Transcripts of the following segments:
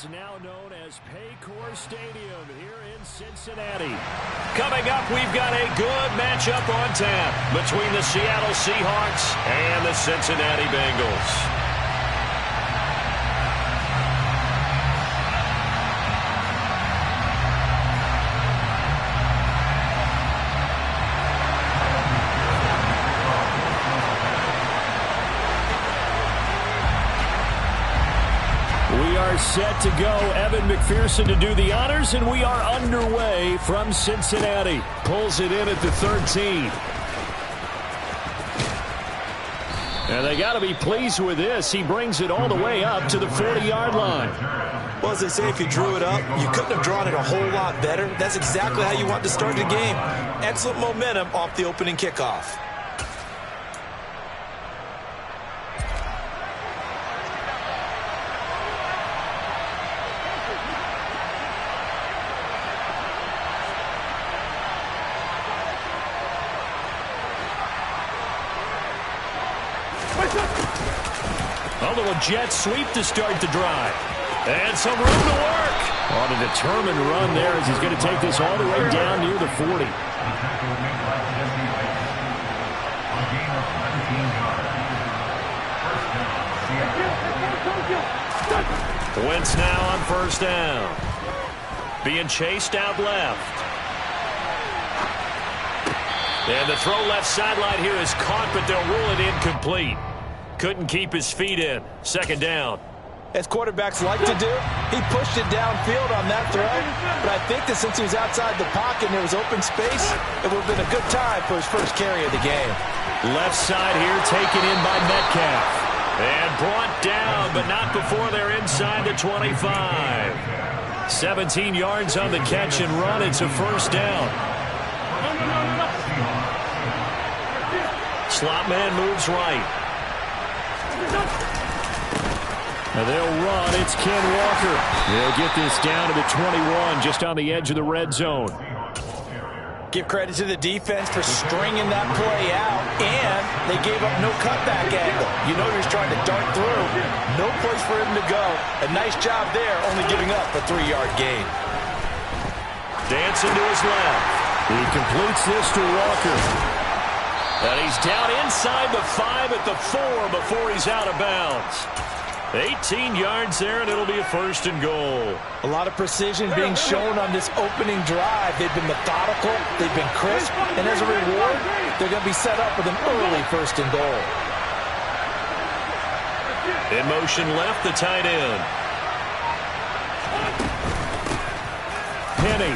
It's now known as Paycor Stadium here in Cincinnati. Coming up, we've got a good matchup on tap between the Seattle Seahawks and the Cincinnati Bengals. Set to go. Evan McPherson to do the honors, and we are underway from Cincinnati. Pulls it in at the 13. And they got to be pleased with this. He brings it all the way up to the 40-yard line. Well, as they say, if you drew it up, you couldn't have drawn it a whole lot better. That's exactly how you want to start the game. Excellent momentum off the opening kickoff. A little jet sweep to start the drive. And some room to work. On a determined run there as he's going to take this all the way down near the 40. Wentz now on first down. Being chased out left. And the throw left sideline here is caught, but they'll rule it incomplete. Couldn't keep his feet in. Second down. As quarterbacks like to do, he pushed it downfield on that throw. But I think that since he was outside the pocket and there was open space, it would have been a good time for his first carry of the game. Left side here taken in by Metcalf. And brought down, but not before they're inside the 25. 17 yards on the catch and run. It's a first down. Slot man moves right. Now they'll run. It's Ken Walker. They'll get this down to the 21, just on the edge of the red zone. Give credit to the defense for stringing that play out, and they gave up no cutback angle. You know he was trying to dart through. No place for him to go. A nice job there, only giving up a 3-yard gain. Dancing to his left. He completes this to Walker. And he's down inside the 5 at the 4 before he's out of bounds. 18 yards there, and it'll be a first and goal. A lot of precision being shown on this opening drive. They've been methodical, they've been crisp, and as a reward, they're going to be set up with an early first and goal. In motion left, the tight end. Penny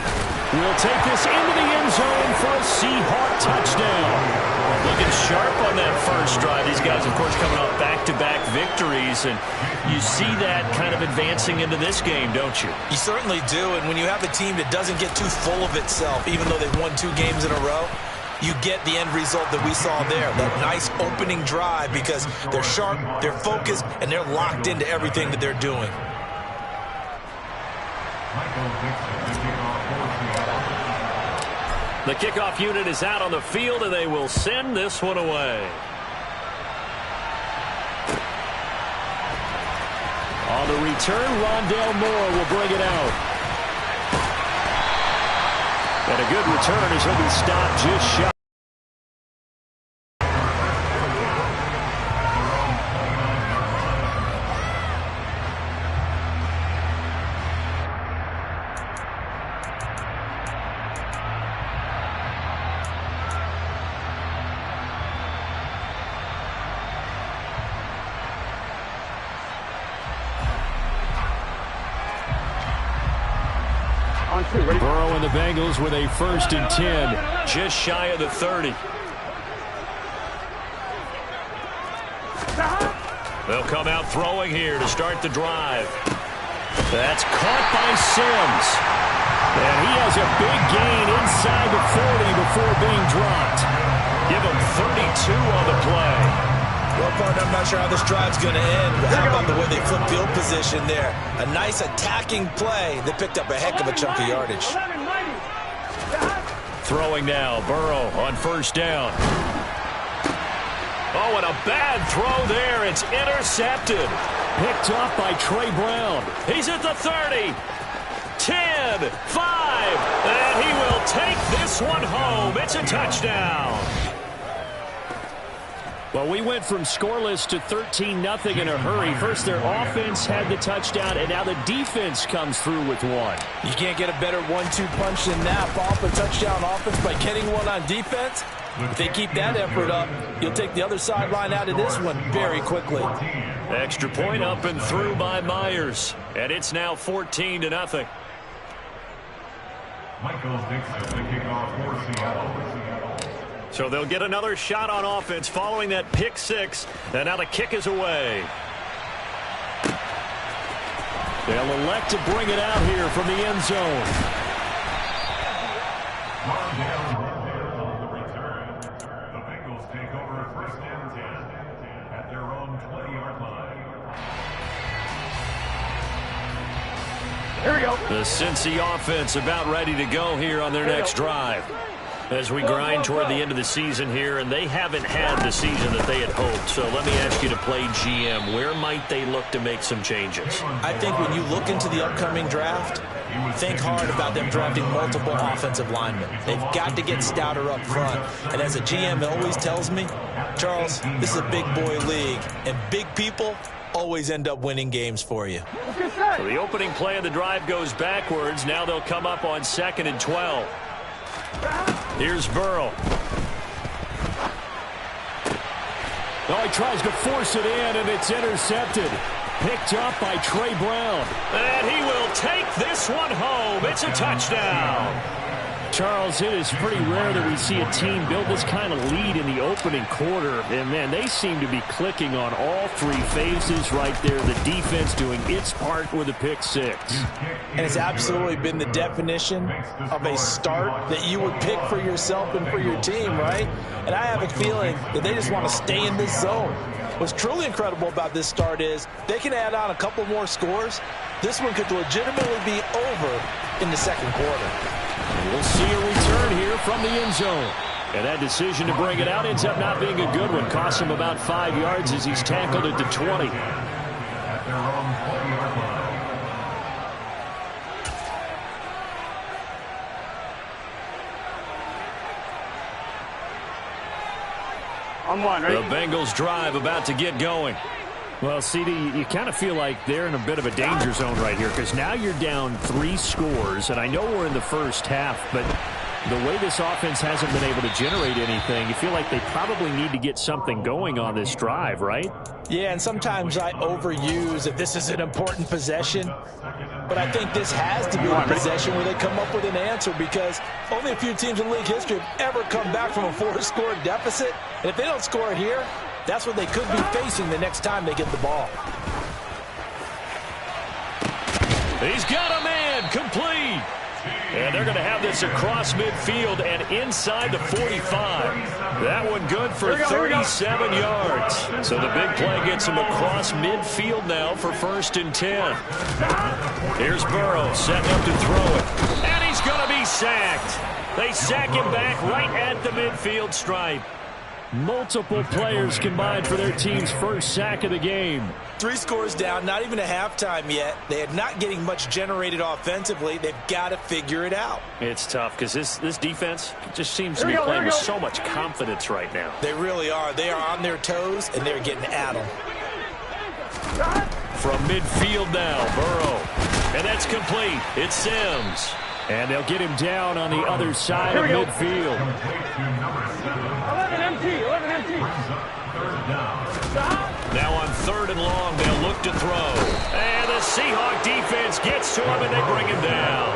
will take this into the end zone for a Seahawk touchdown. Looking sharp on that first drive. These guys, of course, coming off back-to-back victories, and you see that kind of advancing into this game, don't you? You certainly do, and when you have a team that doesn't get too full of itself, even though they've won 2 games in a row, you get the end result that we saw there, that nice opening drive, because they're sharp, they're focused, and they're locked into everything that they're doing. The kickoff unit is out on the field, and they will send this one away. On the return, Rondale Moore will bring it out. And a good return as he'll be stopped just shy. Burrow and the Bengals with a first and 10, just shy of the 30. They'll come out throwing here to start the drive. That's caught by Sims. And he has a big gain inside the 40 before being dropped. Give him 32 on the play. Well, partner, I'm not sure how this drive's going to end, but how about the way they flip field position there? A nice attacking play that picked up a heck of a chunk of yardage. Throwing now, Burrow on first down. Oh, and a bad throw there. It's intercepted. Picked off by Trey Brown. He's at the 30. 10, 5, and he will take this one home. It's a touchdown. Well, we went from scoreless to 13-0 in a hurry. First, their offense had the touchdown, and now the defense comes through with one. You can't get a better 1-2 punch than that. Off a touchdown offense by getting one on defense. If they keep that effort up, you'll take the other sideline out of this one very quickly. Extra point up and through by Myers, and it's now 14-0. Michael Dixon, the kickoff for Seattle. So they'll get another shot on offense following that pick six, and now the kick is away. They'll elect to bring it out here from the end zone. On the return, the Bengals take over 1st and 10 at their own 20-yard line. Here we go. The Cincy offense about ready to go here on their next drive. As we grind toward the end of the season here, and they haven't had the season that they had hoped. So let me ask you to play GM. Where might they look to make some changes? I think when you look into the upcoming draft, think hard about them drafting multiple offensive linemen. They've got to get stouter up front. And as a GM, it always tells me, Charles, this is a big boy league, and big people always end up winning games for you. So the opening play of the drive goes backwards. Now they'll come up on 2nd and 12. Here's Burrow. Oh, he tries to force it in, and it's intercepted. Picked up by Trey Brown. And he will take this one home. It's a touchdown. Charles, it is pretty rare that we see a team build this kind of lead in the opening quarter. And, man, they seem to be clicking on all three phases right there. The defense doing its part with a pick six. And it's absolutely been the definition of a start that you would pick for yourself and for your team, right? And I have a feeling that they just want to stay in this zone. What's truly incredible about this start is they can add on a couple more scores. This one could legitimately be over in the second quarter. We'll see a return here from the end zone. And that decision to bring it out ends up not being a good one. Costs him about 5 yards as he's tackled at the 20. At their own 20-yard line. On one, right? The Bengals drive about to get going. Well, CD, you kind of feel like they're in a bit of a danger zone right here because now you're down 3 scores, and I know we're in the first half, but the way this offense hasn't been able to generate anything, you feel like they probably need to get something going on this drive, right? Yeah, and sometimes I overuse that this is an important possession, but I think this has to be a possession where they come up with an answer because only a few teams in league history have ever come back from a 4-score deficit, and if they don't score here, that's what they could be facing the next time they get the ball. He's got a man, complete. And they're going to have this across midfield and inside the 45. That one good for 37 yards. So the big play gets him across midfield now for 1st and 10. Here's Burrow setting up to throw it. And he's going to be sacked. They sack him back right at the midfield stripe. Multiple players combined for their team's first sack of the game. 3 scores down, not even a halftime yet. They are not getting much generated offensively. They've got to figure it out. It's tough because this defense just seems to be playing with so much confidence right now. They really are. They are on their toes, and they're getting at them. From midfield now, Burrow. And that's complete. It's Sims. And they'll get him down on the other side of midfield. 11 empty. Now on 3rd and long, they'll look to throw. And the Seahawk defense gets to him, and they bring him down.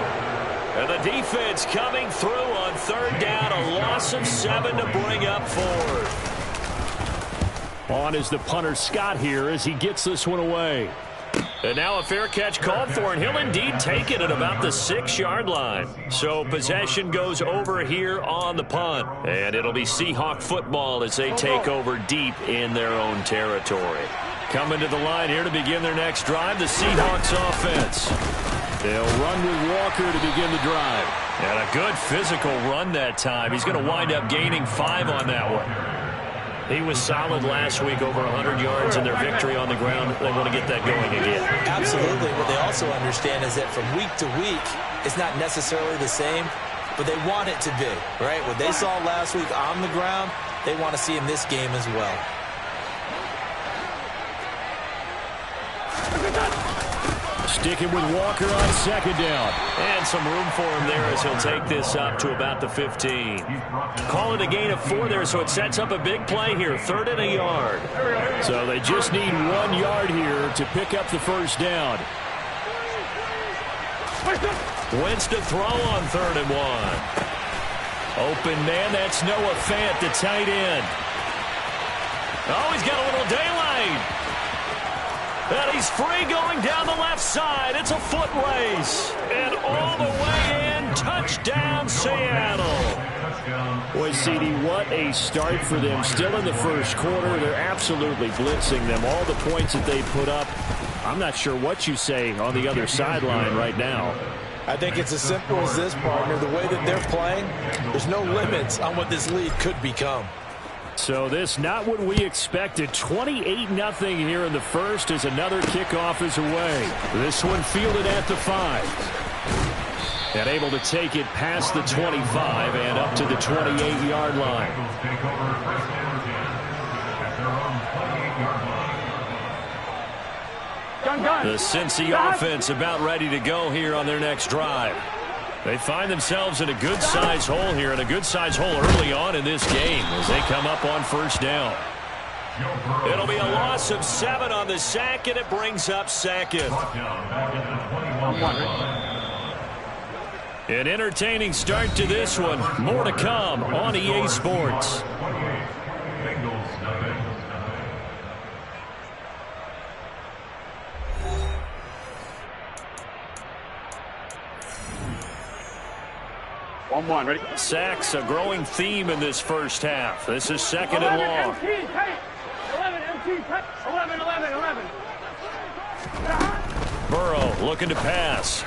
And the defense coming through on 3rd down, a loss of 7 to bring up 4th. On is the punter Scott here as he gets this one away. And now a fair catch called for, and he'll indeed take it at about the 6-yard line. So possession goes over here on the punt. And it'll be Seahawk football as they take over deep in their own territory. Coming to the line here to begin their next drive, the Seahawks offense. They'll run with Walker to begin the drive. And a good physical run that time. He's going to wind up gaining 5 on that one. He was solid last week, over 100 yards in their victory on the ground. They want to get that going again. Absolutely. What they also understand is that from week to week, it's not necessarily the same, but they want it to be, right? What they saw last week on the ground, they want to see in this game as well. Sticking with Walker on second down. And some room for him there as he'll take this up to about the 15. Call it a gain of 4 there, so it sets up a big play here. 3rd and a yard. So they just need 1 yard here to pick up the first down. Wentz to throw on 3rd and 1. Open man, that's Noah Fant, the tight end. Oh, he's got a little daylight. And he's free going down the left side. It's a foot race. And all the way in, touchdown Seattle. Boy, CD, what a start for them. Still in the first quarter. They're absolutely blitzing them. All the points that they put up, I'm not sure what you say on the other sideline right now. I think it's as simple as this, partner. The way that they're playing, there's no limits on what this lead could become. So this not what we expected. 28-0 here in the first as another kickoff is away. This one fielded at the 5. And able to take it past the 25 and up to the 28-yard line. The Cincy offense about ready to go here on their next drive. They find themselves in a good-sized hole here, and a good-sized hole early on in this game as they come up on first down. It'll be a loss of 7 on the sack, and it brings up 2nd. An entertaining start to this one. More to come on EA Sports. Ready? Sacks, a growing theme in this first half. This is 2nd and long. 11. Burrow looking to pass.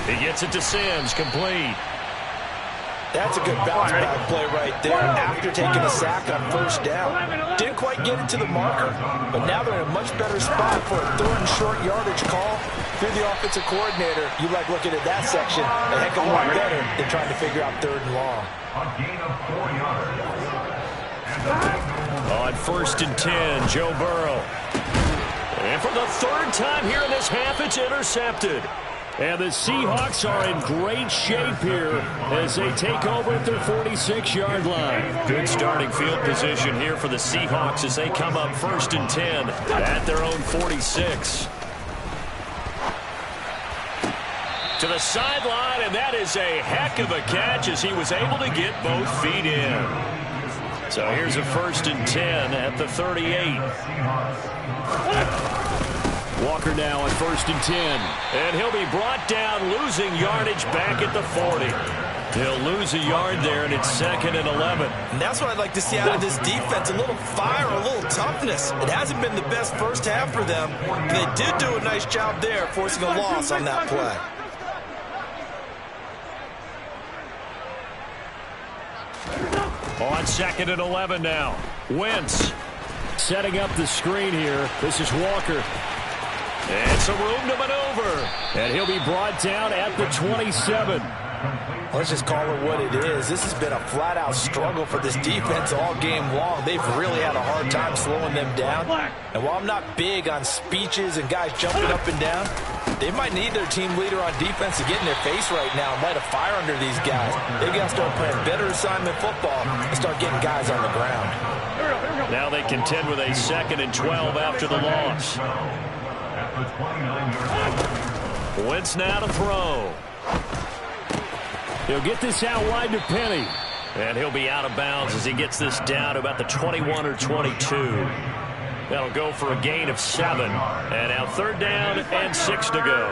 He gets it to Sims, complete. That's a good bounce back play right there after taking a sack on first down. Didn't quite get it to the marker, but now they're in a much better spot for a 3rd and short yardage call. If you're the offensive coordinator, you like looking at that section a heck of a lot better than trying to figure out 3rd and long. On 1st and 10, Joe Burrow. And for the 3rd time here in this half, it's intercepted. And the Seahawks are in great shape here as they take over at their 46-yard line. Good starting field position here for the Seahawks as they come up 1st and 10 at their own 46. To the sideline, and that is a heck of a catch as he was able to get both feet in. So here's a 1st and 10 at the 38. Walker now on 1st and 10. And he'll be brought down, losing yardage back at the 40. He'll lose a yard there, and it's 2nd and 11. And that's what I'd like to see out of this defense, a little fire, a little toughness. It hasn't been the best first half for them. They did do a nice job there, forcing a loss on that play. On 2nd and 11 now. Wentz setting up the screen here. This is Walker. And some room to maneuver. And he'll be brought down at the 27. Let's just call it what it is. This has been a flat-out struggle for this defense all game long. They've really had a hard time slowing them down. And while I'm not big on speeches and guys jumping up and down, they might need their team leader on defense to get in their face right now and light a fire under they've got to start playing better assignment football and start getting guys on the ground. Now they contend with a 2nd and 12 after the loss. Wentz now to throw. He'll get this out wide to Penny. And he'll be out of bounds as he gets this down to about the 21 or 22. That'll go for a gain of 7. And now 3rd down and 6 to go.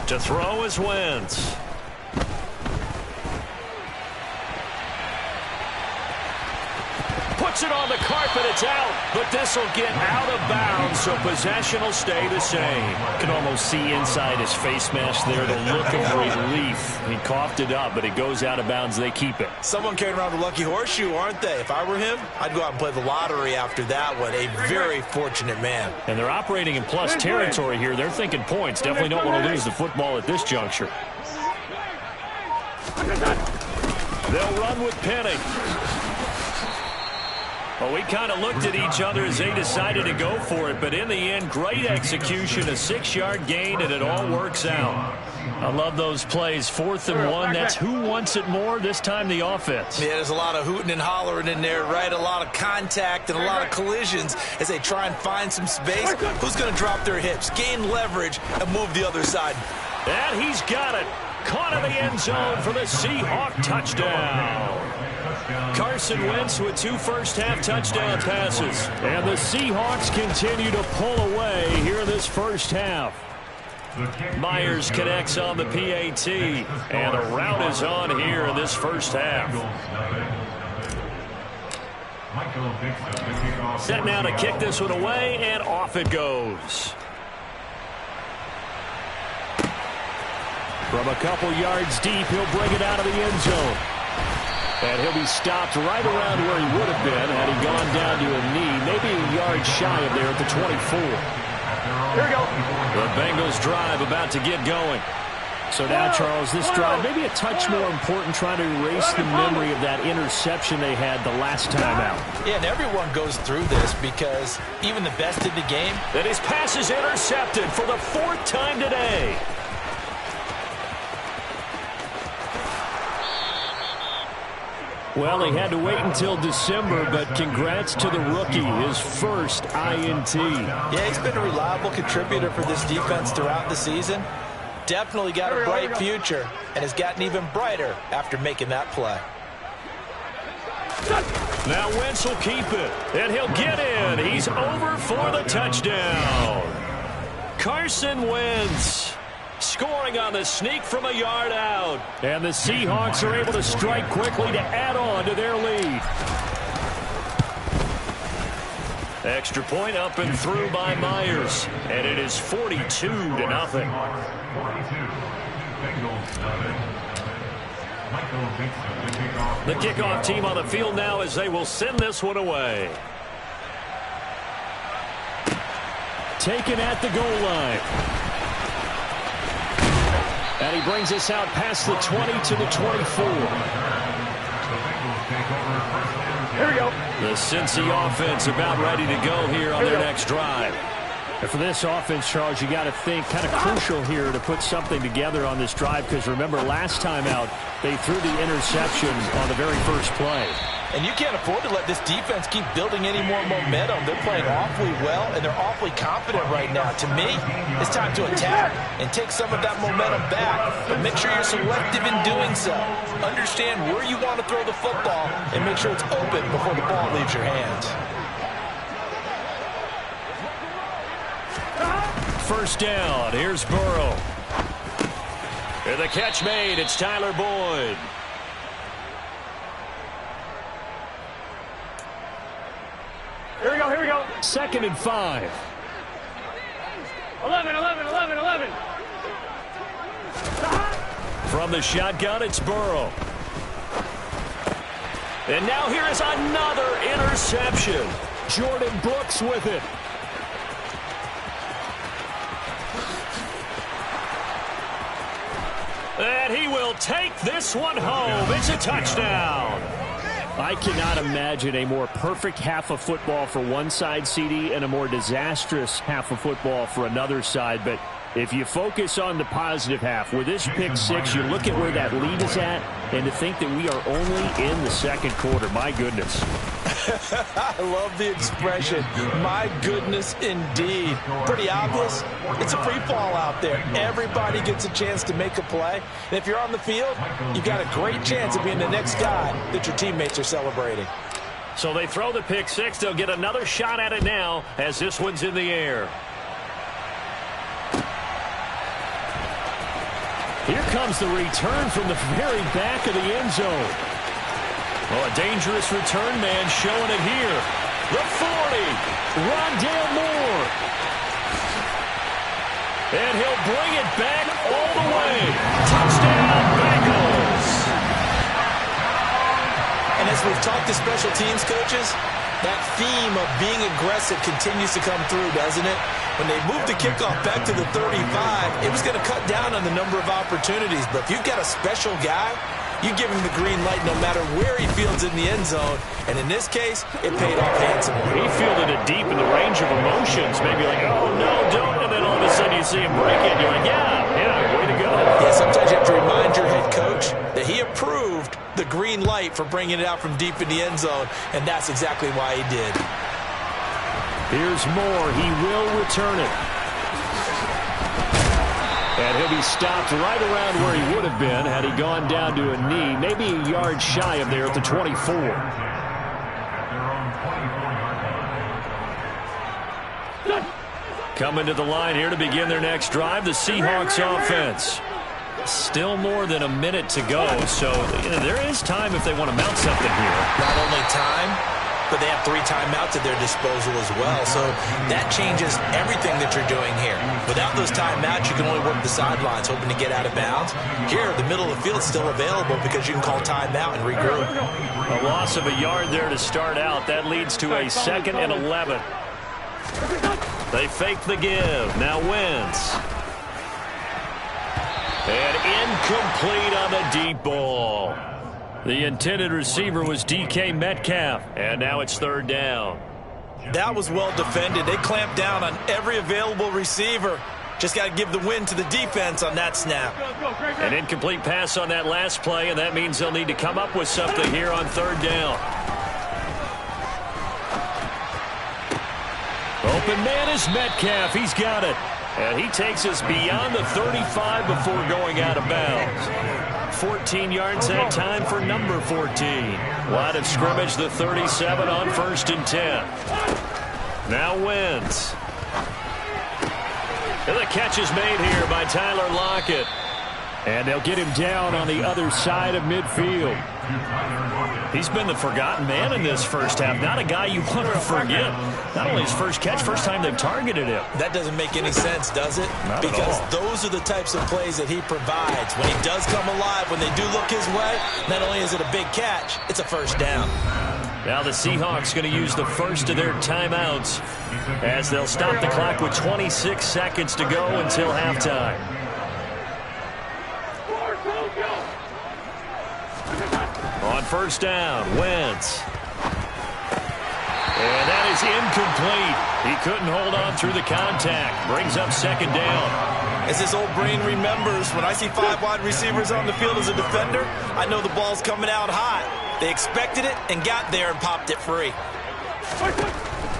To throw is Wentz. puts it on the carpet. It's out, but this will get out of bounds, so possession will stay the same. You can almost see inside his face mask there the look of relief. He coughed it up, but it goes out of bounds. They keep it. Someone carrying around the lucky horseshoe, aren't they? If I were him, I'd go out and play the lottery after that one. A very fortunate man. And they're operating in plus territory here. They're thinking points. Definitely don't want to lose the football at this juncture. They'll run with Penning. Well, we kind of looked at each other as they decided to go for it, but in the end, great execution, a 6-yard gain, and it all works out. I love those plays. 4th and 1. That's who wants it more, this time the offense. Yeah, there's a lot of hooting and hollering in there, right? A lot of contact and a lot of collisions as they try and find some space. Who's going to drop their hips, gain leverage, and move the other side? And he's got it. Caught in the end zone for the Seahawk touchdown. Carson Wentz with 2 first-half touchdown passes. And the Seahawks continue to pull away here in this first half. Myers connects on the PAT, and a route is on here in this first half. Set now to kick this one away, and off it goes. From a couple yards deep, he'll bring it out of the end zone. And he'll be stopped right around where he would have been had he gone down to a knee, maybe a yard shy of there at the 24. Here we go. The Bengals drive about to get going. So now, Charles, this drive maybe a touch more important, trying to erase the memory of that interception they had the last time out. Yeah, and everyone goes through this because even the best in the game. And his pass is intercepted for the 4th time today. Well, he had to wait until December, but congrats to the rookie, his first INT. Yeah, he's been a reliable contributor for this defense throughout the season. Definitely got a bright future and has gotten even brighter after making that play. Now Wentz will keep it, and he'll get in. He's over for the touchdown. Carson Wentz scoring on the sneak from a yard out. And the Seahawks are able to strike quickly to add on to their lead. Extra point up and through by Myers. And it is 42-0. The kickoff team on the field now as they will send this one away. Taken at the goal line. And he brings us out past the 20 to the 24. Here we go. The Cincy offense about ready to go here on their next drive. And for this offense, Charles, you got to think kind of crucial here to put something together on this drive, because remember last time out they threw the interception on the very first play. And you can't afford to let this defense keep building any more momentum. They're playing awfully well, and they're awfully confident right now. To me, it's time to attack and take some of that momentum back. But make sure you're selective in doing so. Understand where you want to throw the football and make sure it's open before the ball leaves your hands. First down. Here's Burrow. And the catch made. It's Tyler Boyd. Here we go. 2nd and 5. 11. From the shotgun, it's Burrow. And now here is another interception. Jordan Brooks with it. And he will take this one home. It's a touchdown. I cannot imagine a more perfect half of football for one side, CD, and a more disastrous half of football for another side. But if you focus on the positive half, with this pick six, you look at where that lead is at, and to think that we are only in the second quarter, my goodness. I love the expression, my goodness indeed. Pretty obvious. It's a free fall out there. Everybody gets a chance to make a play. And if you're on the field, you've got a great chance of being the next guy that your teammates are celebrating. So they throw the pick six. They'll get another shot at it now as this one's in the air. Here comes the return from the very back of the end zone. Well, a dangerous return man showing it here. The 40, Rondale Moore. And he'll bring it back all the way. Touchdown, Bengals. And as we've talked to special teams coaches, that theme of being aggressive continues to come through, doesn't it? When they moved the kickoff back to the 35, it was going to cut down on the number of opportunities. But if you've got a special guy, you give him the green light no matter where he fields in the end zone. And in this case, it paid off handsomely. He fielded it deep in the range of emotions. Maybe like, oh, no, don't. And then all of a sudden you see him break it. You're like, yeah, way to go. Yeah, sometimes you have to remind your head coach that he approved the green light for bringing it out from deep in the end zone. And that's exactly why he did. Here's Moore. He will return it. And he'll be stopped right around where he would have been had he gone down to a knee, maybe a yard shy of there at the 24. Coming to the line here to begin their next drive, the Seahawks offense. Still more than a minute to go, so there is time if they want to mount something here. Not only time, but they have 3 timeouts at their disposal as well. So that changes everything that you're doing here. Without those timeouts, you can only work the sidelines, hoping to get out of bounds. Here, the middle of the field is still available because you can call timeout and regroup. A loss of a yard there to start out. That leads to a 2nd and 11. They fake the give. Now Wentz. And incomplete on the deep ball. The intended receiver was DK Metcalf, and now it's 3rd down. That was well defended. They clamped down on every available receiver. Just got to give the win to the defense on that snap. An incomplete pass on that last play, and that means they'll need to come up with something here on 3rd down. Open man is Metcalf. He's got it. And he takes us beyond the 35 before going out of bounds. 14 yards that time for number 14. Line of scrimmage, the 37 on 1st and 10. Now Wentz. And the catch is made here by Tyler Lockett. And they'll get him down on the other side of midfield. He's been the forgotten man in this first half. Not a guy you want to forget. Not only his first catch, first time they've targeted him. That doesn't make any sense, does it? Not because at all. Those are the types of plays that he provides. When he does come alive, when they do look his way, not only is it a big catch, it's a 1st down. Now the Seahawks going to use the first of their timeouts as they'll stop the clock with 26 seconds to go until halftime. On 1st down, Wentz. And that is incomplete. He couldn't hold on through the contact. Brings up 2nd down. As his old brain remembers, when I see 5 wide receivers on the field as a defender, I know the ball's coming out hot. They expected it and got there and popped it free.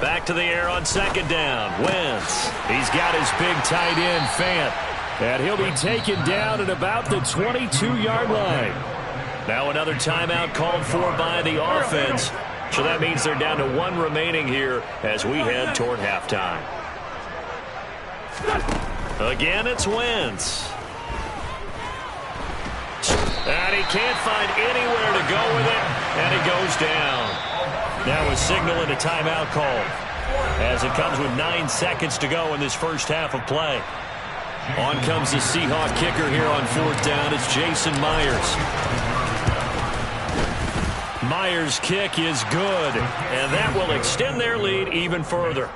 Back to the air on 2nd down. Wentz. He's got his big tight end, Fant. And he'll be taken down at about the 22-yard line. Now another timeout called for by the offense. So that means they're down to 1 remaining here as we head toward halftime. Again, it's Wentz. And he can't find anywhere to go with it, and he goes down. Now a signal and a timeout call as it comes with 9 seconds to go in this first half of play. On comes the Seahawk kicker here on 4th down. It's Jason Myers. Myers' kick is good, and that will extend their lead even further.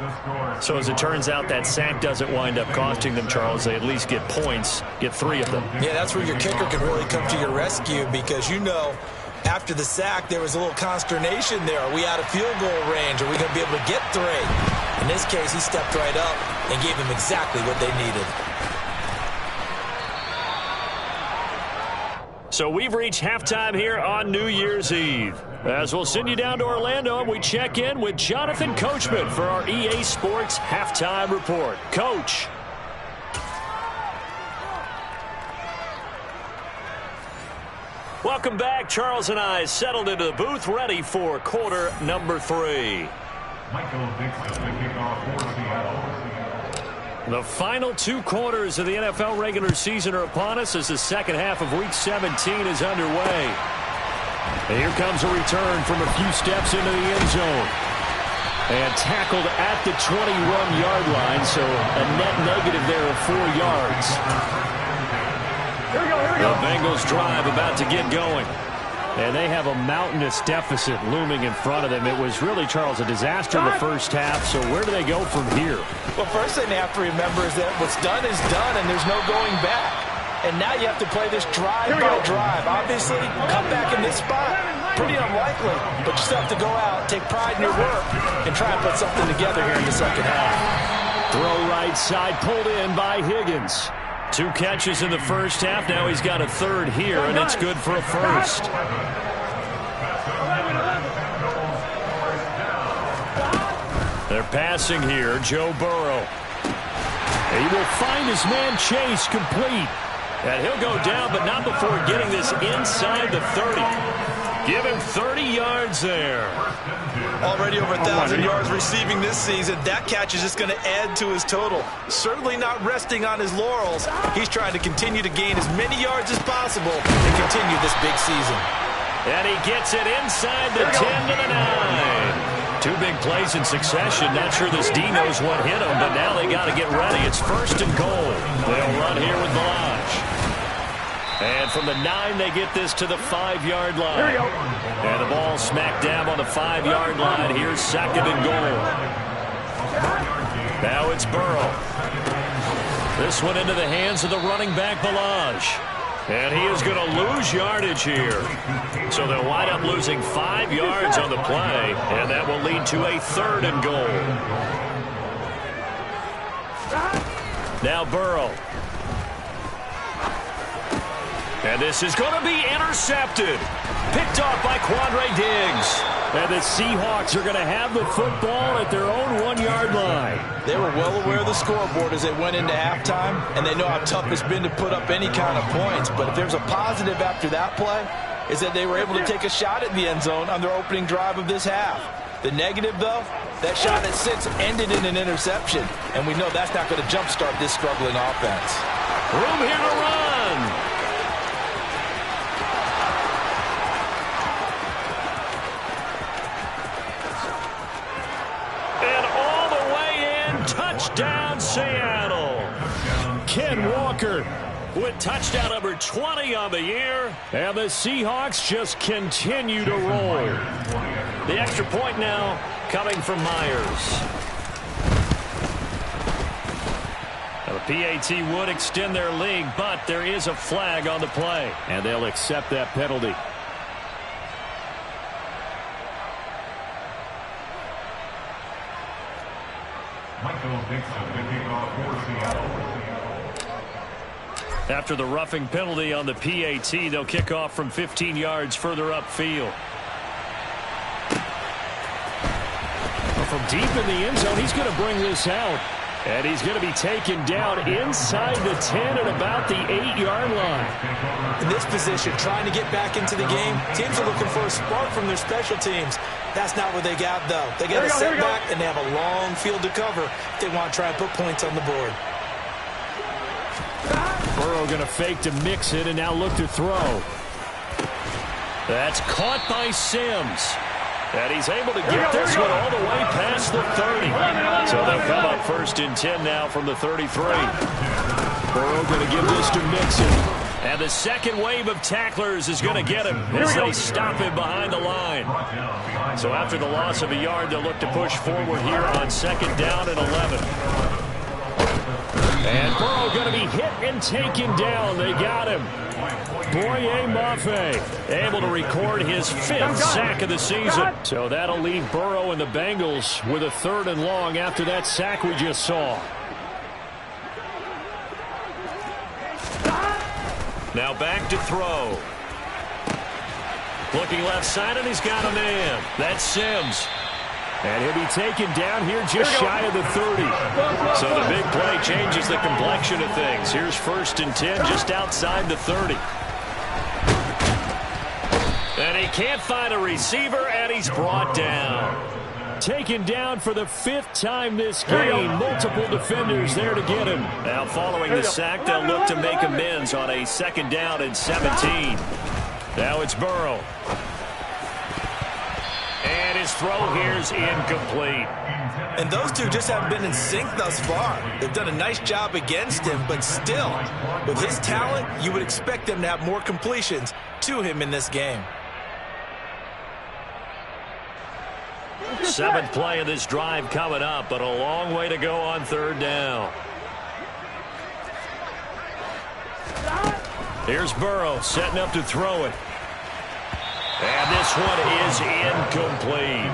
So as it turns out, that sack doesn't wind up costing them, Charles. They at least get points, get 3 of them. Yeah, that's where your kicker can really come to your rescue because, you know, after the sack, there was a little consternation there. Are we out of field goal range? Are we going to be able to get 3? In this case, he stepped right up and gave them exactly what they needed. So we've reached halftime here on New Year's Eve. As we'll send you down to Orlando, we check in with Jonathan Coachman for our EA Sports Halftime Report. Coach. Welcome back. Charles and I settled into the booth, ready for quarter number 3. Michael Dixon, the kickoff for Seattle. The final 2 quarters of the NFL regular season are upon us as the second half of Week 17 is underway. And here comes a return from a few steps into the end zone. And tackled at the 21-yard line, so a net negative there of 4 yards. The Bengals drive about to get going. And they have a mountainous deficit looming in front of them. It was really, Charles, a disaster in the first half, so where do they go from here? Well, first thing they have to remember is that what's done is done, and there's no going back. And now you have to play this drive by drive. Obviously, come back in this spot, pretty unlikely. But you still have to go out, take pride in your work, and try and put something together here in the second half. Throw right side, pulled in by Higgins. 2 catches in the first half. Now he's got a third here, and it's good for a first. They're passing here. Joe Burrow. He will find his man Chase complete. And he'll go down, but not before getting this inside the 30. Give him 30 yards there. Already over 1,000 yards receiving this season. That catch is just going to add to his total. Certainly not resting on his laurels. He's trying to continue to gain as many yards as possible and continue this big season. And he gets it inside the 10 to the 9. 2 big plays in succession. Not sure this D knows what hit him, but now they got to get ready. It's 1st and goal. They'll run here with Balazs. And from the 9, they get this to the 5-yard line. And the ball smacked down on the 5-yard line. Here's 2nd and goal. Now it's Burrow. This one into the hands of the running back, Balazs. And he is going to lose yardage here. So they'll wind up losing 5 yards on the play. And that will lead to a 3rd and goal. Now Burrow. And this is going to be intercepted. Picked off by Quandre Diggs. And the Seahawks are going to have the football at their own 1-yard line. They were well aware of the scoreboard as they went into halftime, and they know how tough it's been to put up any kind of points. But if there's a positive after that play, is that they were able to take a shot at the end zone on their opening drive of this half. The negative, though, that shot at 6 ended in an interception, and we know that's not going to jumpstart this struggling offense. Room here to run. Touchdown, Seattle. Ken Walker with touchdown number 20 on the year. And the Seahawks just continue to roll. The extra point now coming from Myers. Now the PAT would extend their lead, but there is a flag on the play. And they'll accept that penalty. After the roughing penalty on the PAT, they'll kick off from 15 yards further upfield. From deep in the end zone, he's going to bring this out. And he's going to be taken down inside the 10 at about the 8-yard line. In this position, trying to get back into the game, teams are looking for a spark from their special teams. That's not what they got, though. They got to sit back, and they have a long field to cover if they want to try and put points on the board. Burrow going to fake to mix it and now look to throw. That's caught by Sims. And he's able to get this one all the way past the 30. So they'll come up 1st and 10 now from the 33. Burrow going to give this to Mixon. And the second wave of tacklers is going to get him as they stop him behind the line. So after the loss of a yard, they'll look to push forward here on 2nd down and 11. And Burrow going to be hit and taken down. They got him. Boye Mafe able to record his 5th sack of the season. So that'll leave Burrow and the Bengals with a 3rd and long after that sack we just saw. Now back to throw. Looking left side, and he's got a man. That's Sims. And he'll be taken down here just shy of the 30. So the big play changes the complexion of things. Here's 1st and 10 just outside the 30. And he can't find a receiver, and he's brought down. Taken down for the 5th time this game. Multiple defenders there to get him. Now following the sack, they'll look to make amends on a 2nd down and 17. Now it's Burrow. throw here's incomplete. And those two just haven't been in sync thus far. They've done a nice job against him, but still, with his talent, you would expect them to have more completions to him in this game. Seventh play of this drive coming up, but a long way to go on third down. Here's Burrow setting up to throw it. And this one is incomplete.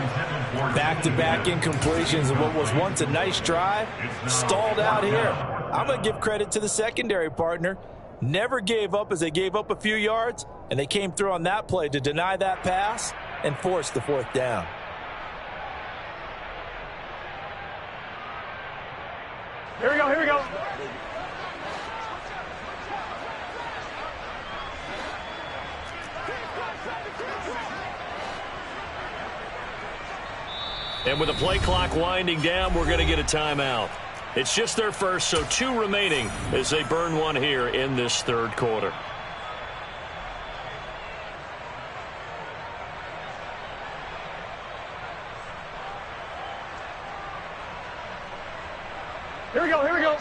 Back-to-back incompletions of what was once a nice drive, stalled out here. I'm going to give credit to the secondary partner. Never gave up as they gave up a few yards, and they came through on that play to deny that pass and force the fourth down. Here we go, here we go. And with the play clock winding down, we're going to get a timeout. It's just their first, so 2 remaining as they burn one here in this third quarter. Here we go, here we go.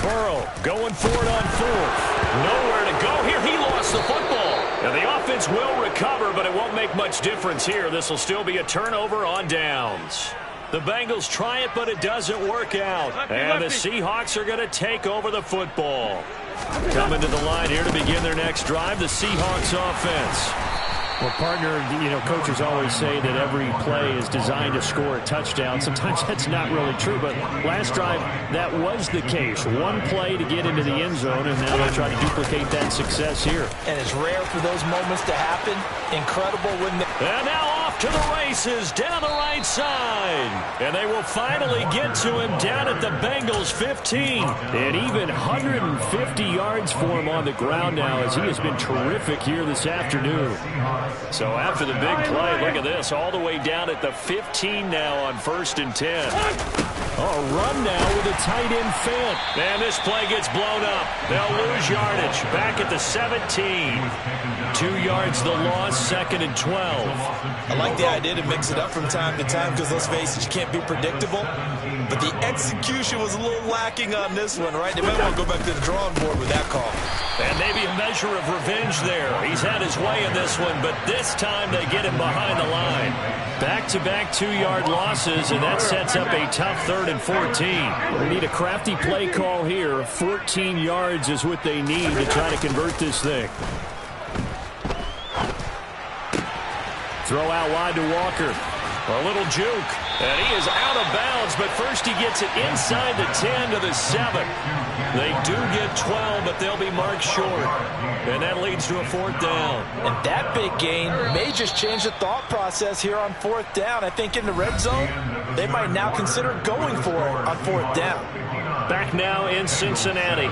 Burrow going for it on fourth. Nowhere to go here. He lost the football. Now the offense will recover, but it won't make much difference here. This will still be a turnover on downs. The Bengals try it, but it doesn't work out. And the Seahawks are going to take over the football. Coming to the line here to begin their next drive, the Seahawks offense. Well, partner, coaches always say that every play is designed to score a touchdown. Sometimes that's not really true, but last drive, that was the case. One play to get into the end zone, and now they'll try to duplicate that success here. And it's rare for those moments to happen. Incredible when they... And now off to the races down the right side. And they will finally get to him down at the Bengals 15. And even 150 yards for him on the ground now, as he has been terrific here this afternoon. So after the big play, look at this, all the way down at the 15 now on 1st and 10. A run now with a tight end Fant. And this play gets blown up. They'll lose yardage back at the 17. 2 yards the loss, 2nd and 12. I like the idea to mix it up from time to time because, let's face it, you can't be predictable. But the execution was a little lacking on this one, right? They might want to go back to the drawing board with that call. And maybe a measure of revenge there. He's had his way in this one, but this time they get him behind the line. Back-to-back 2-yard losses, and that sets up a tough 3rd and 14. They need a crafty play call here. 14 yards is what they need to try to convert this thing. Throw out wide to Walker. A little juke, and he is out of bounds, but first he gets it inside the 10 to the 7. They do get 12, but they'll be marked short, and that leads to a 4th down. And that big gain may just change the thought process here on 4th down. I think in the red zone, they might now consider going for it on 4th down. Back now in Cincinnati,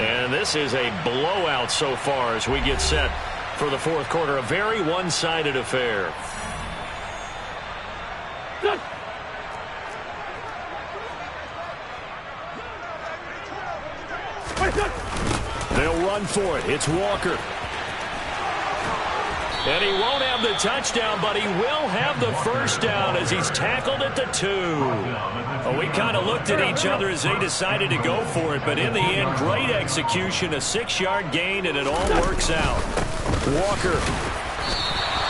and this is a blowout so far as we get set for the 4th quarter. A very one-sided affair. They'll run for it. It's Walker. And he won't have the touchdown, but he will have the first down as he's tackled at the 2. Well, we kind of looked at each other as they decided to go for it, but in the end, great execution, a 6-yard gain, and it all works out. Walker.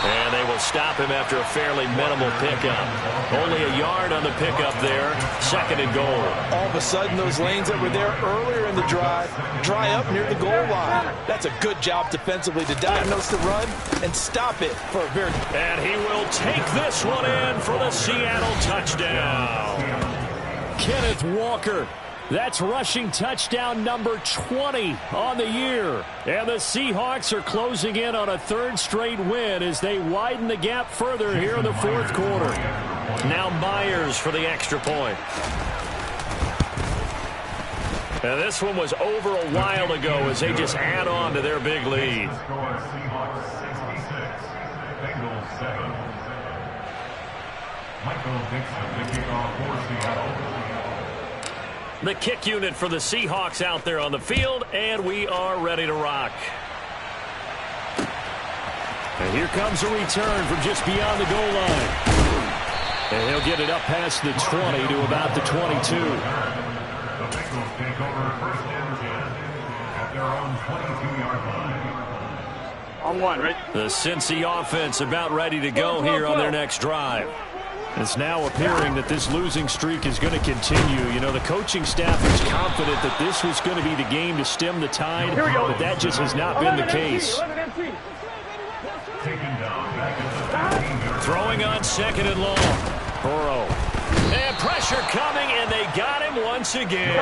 And they will stop him after a fairly minimal pickup. Only a yard on the pickup there. 2nd and goal. All of a sudden, those lanes that were there earlier in the drive dry up near the goal line. That's a good job defensively to diagnose the run and stop it for a very... And he will take this one in for the Seattle touchdown. Kenneth Walker. That's rushing touchdown number 20 on the year. And the Seahawks are closing in on a 3rd straight win as they widen the gap further here in the 4th quarter. Now Myers for the extra point. And this one was over a while ago as they just add on to their big lead. Seahawks 66, Bengals 7. Michael Dixon, the kickoff for Seattle. The kick unit for the Seahawks out there on the field, and we are ready to rock. And here comes a return from just beyond the goal line. And he'll get it up past the 20 to about the 22. The Bengals take over first and 10 at their own 22-yard line. On one, right? The Cincy offense about ready to go here on their next drive. It's now appearing that this losing streak is going to continue. You know, the coaching staff was confident that this was going to be the game to stem the tide, but that just has not been the case. Throwing on second and long. Burrow. And pressure coming, and they got him once again.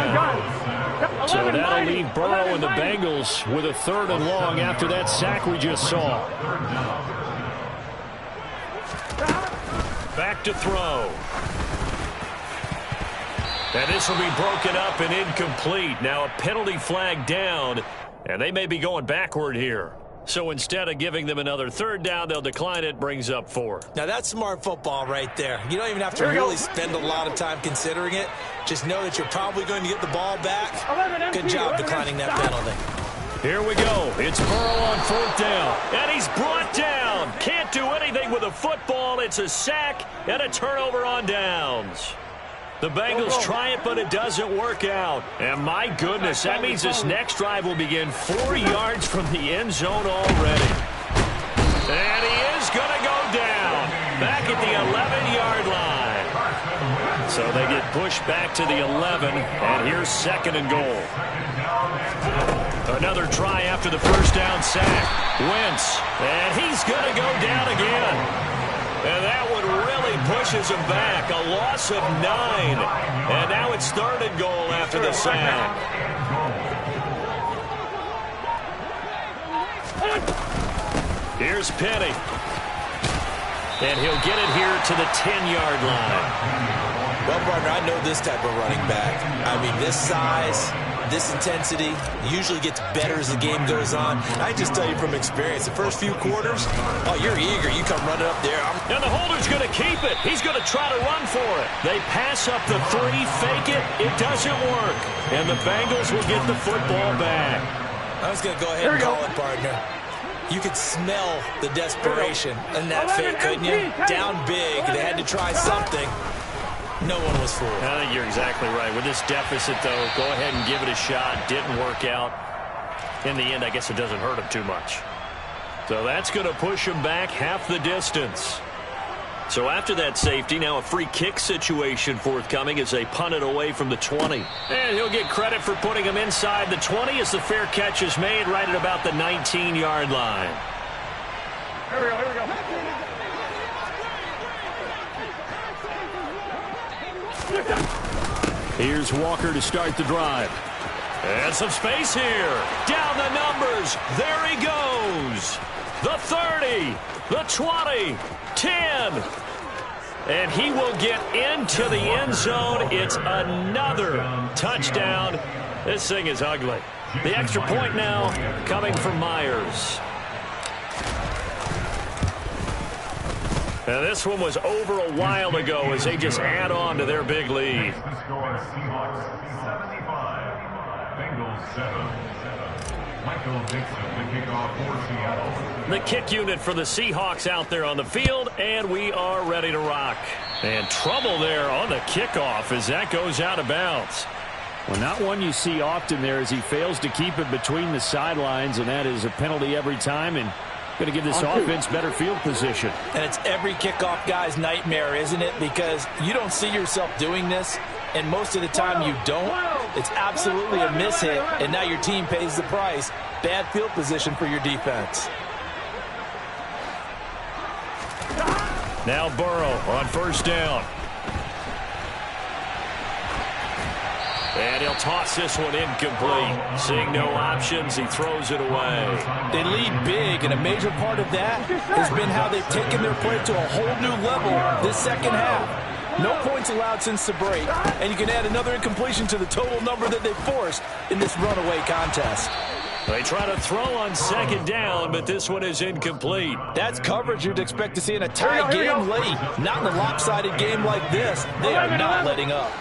So that'll leave Burrow and the Bengals with a third and long after that sack we just saw. Back to throw. And this will be broken up and incomplete. Now a penalty flag down, and they may be going backward here. So instead of giving them another third down, they'll decline it, brings up 4. Now that's smart football right there. You don't even have to really spend a lot of time considering it. Just know that you're probably going to get the ball back. Good job declining that penalty. Here we go. It's Burrow on 4th down. And he's brought down. Can't do anything with a football. It's a sack and a turnover on downs. The Bengals try it, but it doesn't work out. And my goodness, that means this next drive will begin 4 yards from the end zone already. And he is going to go down back at the 11-yard line. So they get pushed back to the 11, and here's 2nd and goal. Another try after the first down sack. Wentz, and he's going to go down again. And that one really pushes him back. A loss of 9. And now it's 3rd and goal after the sack. Here's Penny. And he'll get it here to the 10-yard line. Well, partner, I know this type of running back. I mean, this size, this intensity usually gets better as the game goes on. I just tell you from experience, the first few quarters, oh, you're eager. You come running up there. And the holder's going to keep it. He's going to try to run for it. They pass up the 3, fake it. It doesn't work. And the Bengals will get the football back. I was going to go ahead and call it, partner. You could smell the desperation in that fake, couldn't you? Down big. They had to try something. No one was fooled. I think you're exactly right. With this deficit, though, go ahead and give it a shot. Didn't work out. In the end, I guess it doesn't hurt him too much. So that's going to push him back half the distance. So after that safety, now a free kick situation forthcoming as they punt it away from the 20. And he'll get credit for putting him inside the 20 as the fair catch is made right at about the 19-yard line. Here we go, here we go. Here's Walker to start the drive. And some space here. Down the numbers. There he goes. The 30, the 20, 10. And he will get into the end zone. It's another touchdown. This thing is ugly. The extra point now coming from Myers. Now this one was over a while ago as they just add on to their big lead. The score, Seahawks 75, Bengals 7. Michael Dixon, the kickoff for Seattle. The kick unit for the Seahawks out there on the field, and we are ready to rock. And trouble there on the kickoff as that goes out of bounds. Well, not one you see often there as he fails to keep it between the sidelines, and that is a penalty every time, and going to give this offense better field position. And it's every kickoff guy's nightmare, isn't it? Because you don't see yourself doing this, and most of the time you don't. It's absolutely a mishit, and now your team pays the price. Bad field position for your defense. Now Burrow on first down. And he'll toss this one incomplete. Seeing no options, he throws it away. They lead big, and a major part of that has been how they've taken their play to a whole new level this second half. No points allowed since the break, and you can add another incompletion to the total number that they've forced in this runaway contest. They try to throw on second down, but this one is incomplete. That's coverage you'd expect to see in a tie game late. Not in a lopsided game like this. They are not letting up.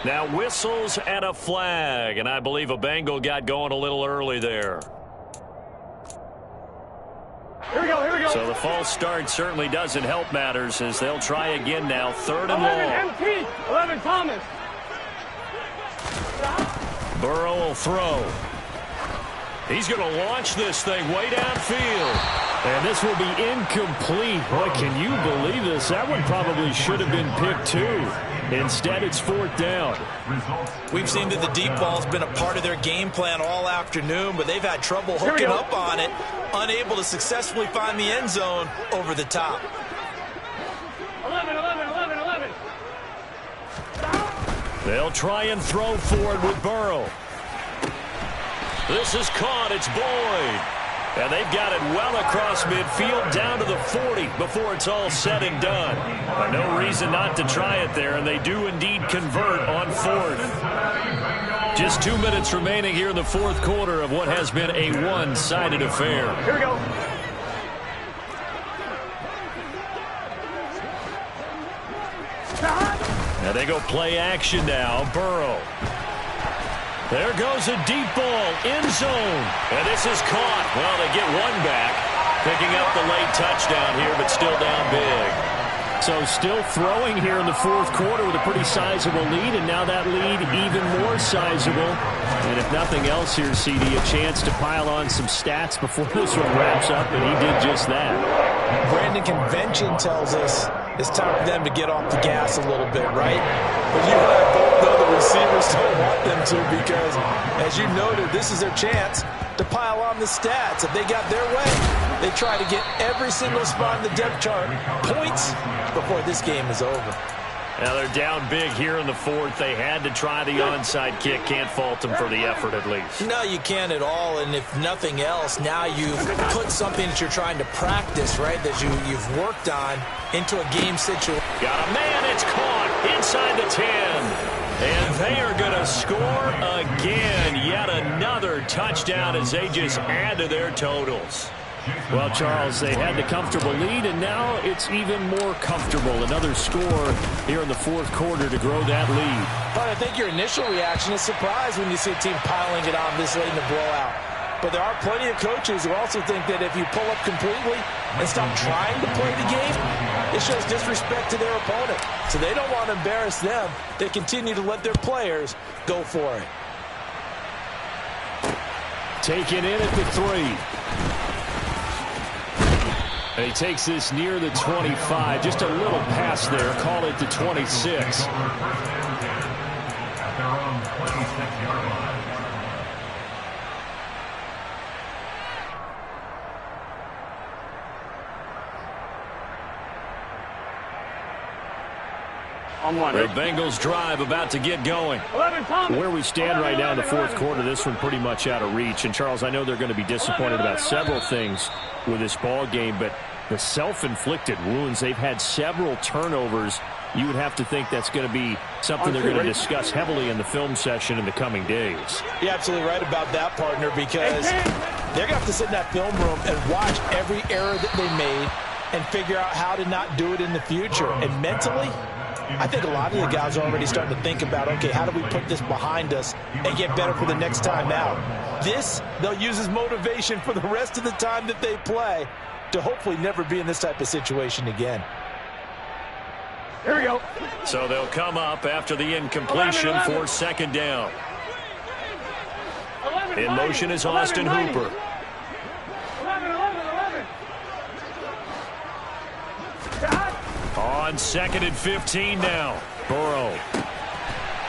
Now whistles and a flag, and I believe a Bengal got going a little early there. Here we go, here we go. So the false start certainly doesn't help matters as they'll try again now. 3rd and 11 long. MT, 11 Thomas. Burrow will throw. He's going to launch this thing way downfield. And this will be incomplete. Boy, can you believe this? That one probably should have been picked too. Instead, it's 4th down. We've seen that the deep ball has been a part of their game plan all afternoon, but they've had trouble hooking up on it, unable to successfully find the end zone over the top. 11, 11, 11, 11. They'll try and throw forward with Burrow. This is caught. It's Boyd. And they've got it well across midfield down to the 40 before it's all said and done. No reason not to try it there, and they do indeed convert on 4th. Just 2 minutes remaining here in the 4th quarter of what has been a one-sided affair. Here we go. Now they go play action now. Burrow. There goes a deep ball, end zone. And this is caught. Well, they get one back, picking up the late touchdown here, but still down big. So still throwing here in the 4th quarter with a pretty sizable lead, and now that lead even more sizable. And if nothing else here, CD, a chance to pile on some stats before this one wraps up, and he did just that. Brandon, convention tells us it's time for them to get off the gas a little bit, right? But you and I both know the receivers don't want them to because, as you noted, this is their chance to pile on the stats. If they got their way, they try to get every single spot in the depth chart points before this game is over. Now they're down big here in the 4th. They had to try the onside kick. Can't fault them for the effort at least. No, you can't at all. And if nothing else, now you've put something that you're trying to practice, right, that you've worked on into a game situation. Got a man. It's caught inside the 10. And they are going to score again. Yet another touchdown as they just add to their totals. Well, Charles, they had the comfortable lead, and now it's even more comfortable. Another score here in the 4th quarter to grow that lead. But I think your initial reaction is surprise when you see a team piling it on this late in the blowout. But there are plenty of coaches who also think that if you pull up completely and stop trying to play the game, it shows disrespect to their opponent. So they don't want to embarrass them. They continue to let their players go for it. Taken in at the 3. And he takes this near the 25. Just a little pass there. Call it the 26. At their own 26-yard line. The Bengals drive about to get going. 11 Thomas. Where we stand right now in the 4th quarter, this one pretty much out of reach. And, Charles, I know they're going to be disappointed about several things with this ball game, but the self-inflicted wounds, they've had several turnovers. You would have to think that's going to be something they're going to discuss heavily in the film session in the coming days. You're absolutely right about that, partner, because they're going to have to sit in that film room and watch every error that they made and figure out how to not do it in the future. And mentally, I think a lot of the guys are already starting to think about, okay, how do we put this behind us and get better for the next time out? This, they'll use as motivation for the rest of the time that they play to hopefully never be in this type of situation again. Here we go. So they'll come up after the incompletion 11. for 2nd down. 11, In motion is Austin 11, Hooper. 11, 11, 11. On 2nd and 15 now. Burrow.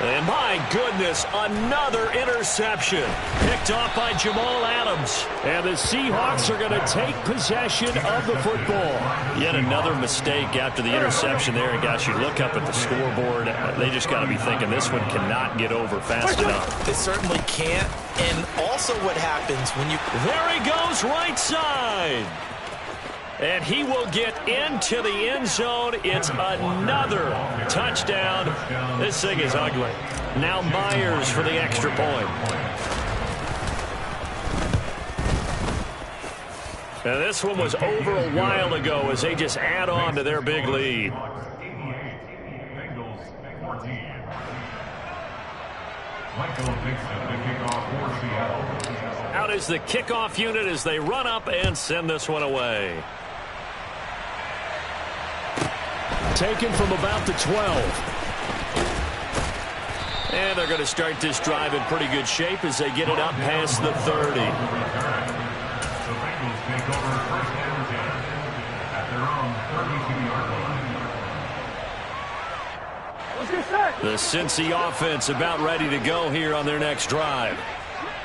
And my goodness, another interception. Picked off by Jamal Adams. And the Seahawks are going to take possession of the football. Yet another mistake after the interception there. And guys, you look up at the scoreboard, they just got to be thinking this one cannot get over fast enough. It certainly can't. And also what happens when you... There he goes, right side. And he will get into the end zone. It's another touchdown. This thing is ugly. Now Myers for the extra point. And this one was over a while ago as they just add on to their big lead. Michael Dixon to kick off for Seattle. Out is the kickoff unit as they run up and send this one away. Taken from about the 12. And they're going to start this drive in pretty good shape as they get it up past the 30. The Bengals take over first and 10 at their own 32-yard line. Let's get set. The Cincy offense about ready to go here on their next drive.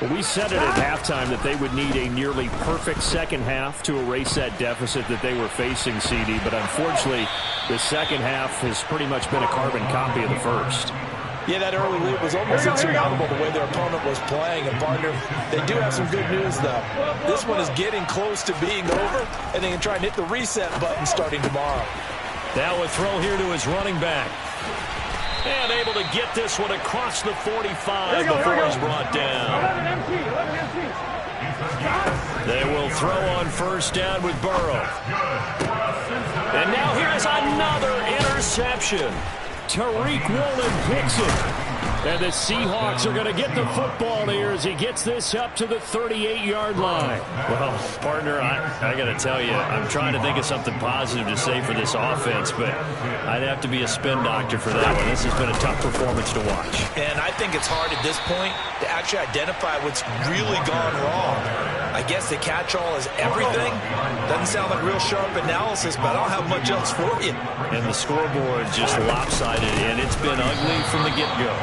Well, we said it at halftime that they would need a nearly perfect second half to erase that deficit that they were facing, CD. But unfortunately, the second half has pretty much been a carbon copy of the first. Yeah, that early lead was almost insurmountable the way their opponent was playing. And, partner, they do have some good news, though. This one is getting close to being over, and they can try and hit the reset button starting tomorrow. Now a throw here to his running back. And able to get this one across the 45 before he's brought down. 11 MT. They will throw on first down with Burrow. And now here's another interception. Tariq Woolen picks it. And the Seahawks are going to get the football here as he gets this up to the 38-yard line. Well, partner, I got to tell you, I'm trying to think of something positive to say for this offense, but I'd have to be a spin doctor for that one. This has been a tough performance to watch. And I think it's hard at this point to actually identify what's really gone wrong. I guess the catch-all is everything. Doesn't sound like real sharp analysis, but I don't have much else for you. And the scoreboard just lopsided, and it's been ugly from the get-go.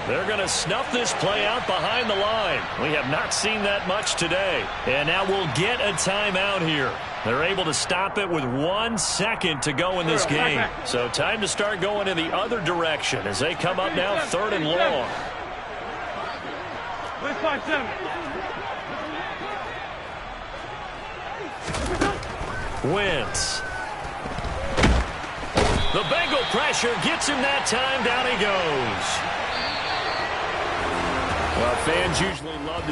They're going to snuff this play out behind the line. We have not seen that much today. And now we'll get a timeout here. They're able to stop it with 1 second to go in this game. So time to start going in the other direction as they come up now 3rd and long. Let's 5-7. Wentz. The Bengal pressure gets him that time. Down he goes. Well, fans usually love to